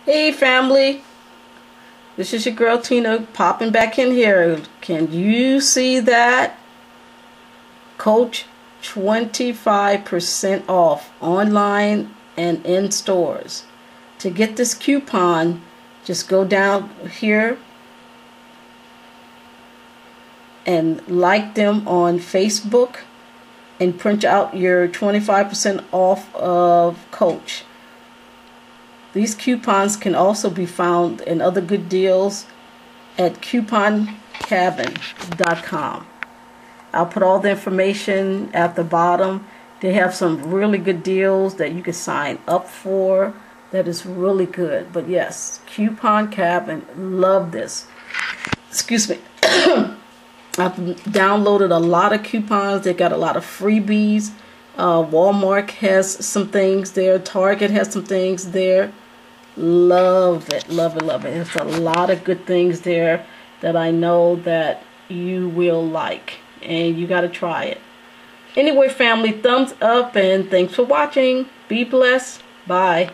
Hey family, this is your girl Tina popping back in here. Can you see that? Coach 25% off online and in stores. To get this coupon, just go down here and like them on Facebook and print out your 25% off of Coach. These coupons can also be found in other good deals at couponcabin.com. I'll put all the information at the bottom. They have some really good deals that you can sign up for. That is really good. But yes, Coupon Cabin, love this. Excuse me. I've downloaded a lot of coupons. They got a lot of freebies. Walmart has some things there. Target has some things there. Love it, love it, love it. There's a lot of good things there that I know that you will like, and you got to try it. Anyway, family, thumbs up and thanks for watching. Be blessed. Bye.